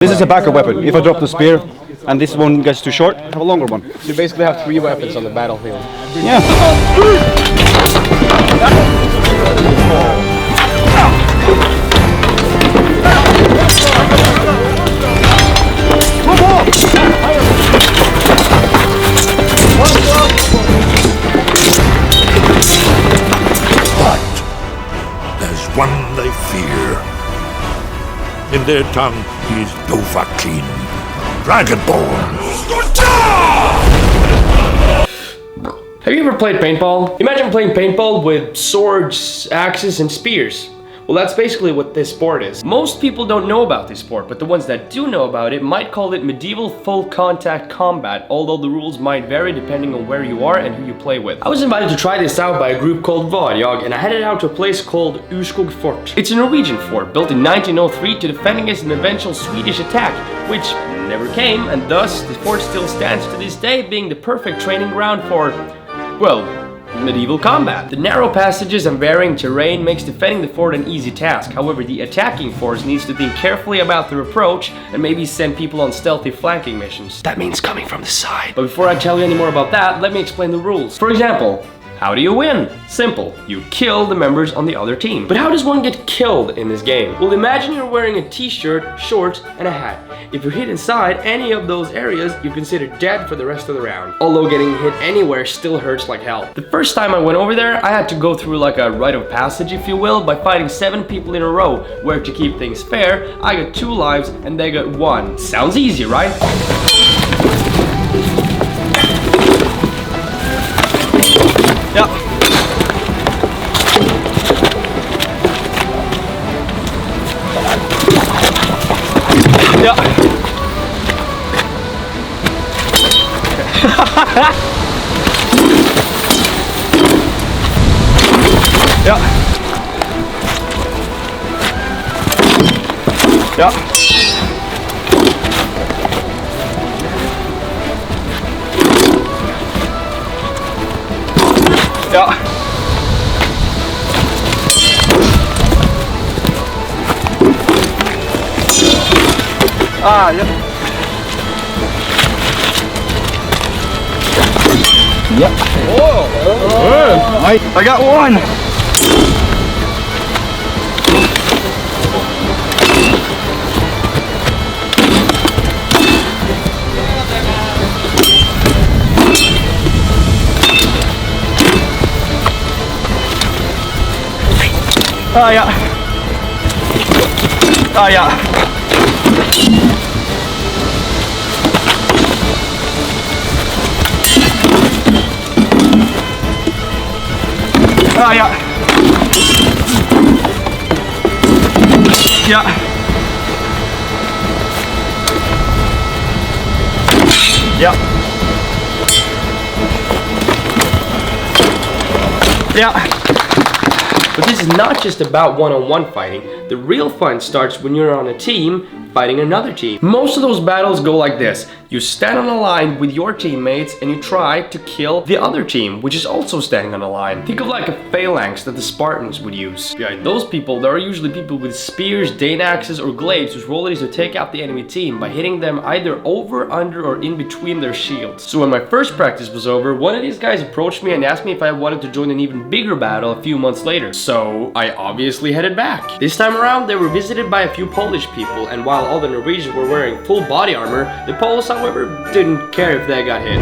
This is a backup weapon. If I drop the spear and this one gets too short, I have a longer one. So you basically have 3 weapons on the battlefield. Yeah. But there's one they fear. In their tongue, he's Dovahkiin, Dragonborn. Have you ever played paintball? Imagine playing paintball with swords, axes, and spears. Well, that's basically what this sport is. Most people don't know about this sport, but the ones that do know about it might call it medieval full contact combat, although the rules might vary depending on where you are and who you play with. I was invited to try this out by a group called Varjag, and I headed out to a place called Urskog Fort. It's a Norwegian fort built in 1903 to defend against an eventual Swedish attack, which never came, and thus the fort still stands to this day, being the perfect training ground for, well, medieval combat. The narrow passages and varying terrain makes defending the fort an easy task. However, the attacking force needs to think carefully about their approach and maybe send people on stealthy flanking missions. That means coming from the side. But before I tell you any more about that, let me explain the rules. For example, how do you win? Simple. You kill the members on the other team. But how does one get killed in this game? Well, imagine you're wearing a t-shirt, shorts, and a hat. If you're hit inside any of those areas, you're considered dead for the rest of the round. Although getting hit anywhere still hurts like hell. The first time I went over there, I had to go through like a rite of passage, if you will, by fighting 7 people in a row, where to keep things fair, I got 2 lives and they got 1. Sounds easy, right? Yeah. Yeah. Yeah. Yeah. Ja. Ah, yeah. Yep. Oh. I got 1. Ah, ja. Ah, ja. Ah, ja. Ja. Ja. Ja. But this is not just about one-on-one fighting. The real fun starts when you're on a team fighting another team. Most of those battles go like this. You stand on a line with your teammates and you try to kill the other team, which is also standing on a line. Think of like a phalanx that the Spartans would use. Behind those people, there are usually people with spears, dane axes, or glaives whose role it is to take out the enemy team by hitting them either over, under, or in between their shields. So when my first practice was over, one of these guys approached me and asked me if I wanted to join an even bigger battle a few months later. So I obviously headed back. This time around, they were visited by a few Polish people, and while all the Norwegians were wearing full body armor, the Poles, however, didn't care if they got hit.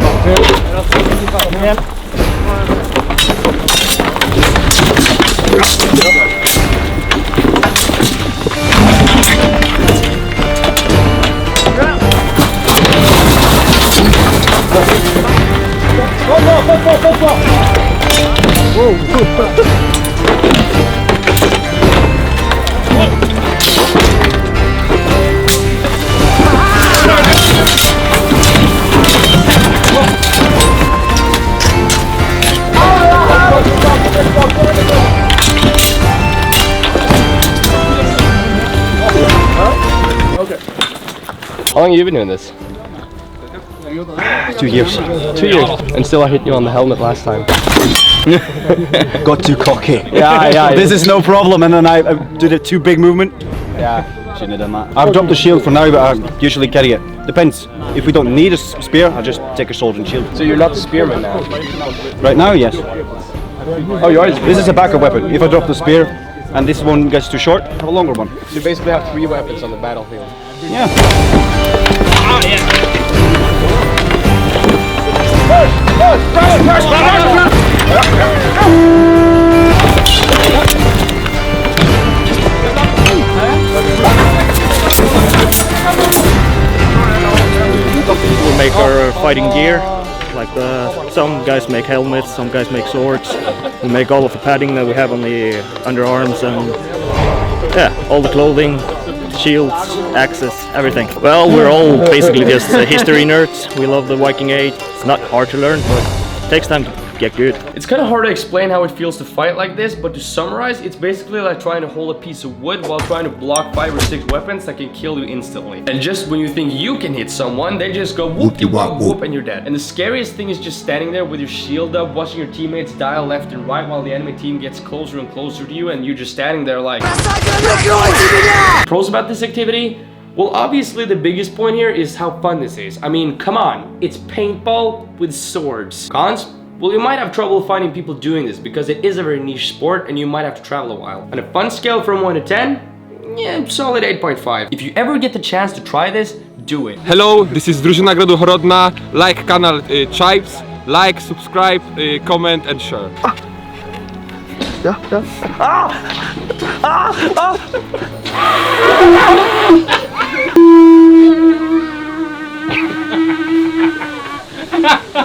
How long have you been doing this? 2 years. 2 years. And still I hit you on the helmet last time. Got too cocky. Yeah. This is no problem, and then I did a too big movement. Yeah. Shouldn't have done that. I've dropped the shield for now, but I usually carry it. Depends. If we don't need a spear, I just take a sword and shield. So you're not the spearman now? Right now, yes. Oh, you are? This is a backup weapon. If I drop the spear and this one gets too short, I have a longer one. So you basically have 3 weapons on the battlefield. Yeah. Oh, yeah. We make our fighting gear, like some guys make helmets, some guys make swords. We make all of the padding that we have on the underarms and yeah, all the clothing, shields, axes, everything. Well, we're all basically just history nerds. We love the Viking Age. It's not hard to learn, but it takes time to get good. It's kind of hard to explain how it feels to fight like this, but to summarize, it's basically like trying to hold a piece of wood while trying to block 5 or 6 weapons that can kill you instantly. And just when you think you can hit someone, they just go whoop de whoop whoop and you're dead. And the scariest thing is just standing there with your shield up, watching your teammates dial left and right while the enemy team gets closer and closer to you, and you're just standing there like... Pros about this activity? Well, obviously the biggest point here is how fun this is. I mean, come on, it's paintball with swords. Cons? Well, you might have trouble finding people doing this because it is a very niche sport and you might have to travel a while. On a fun scale from 1 to 10, yeah, solid 8.5. If you ever get the chance to try this, do it. Hello, this is Drużyna Gradohorodna. Like kanał Chipes, like, subscribe, comment and share.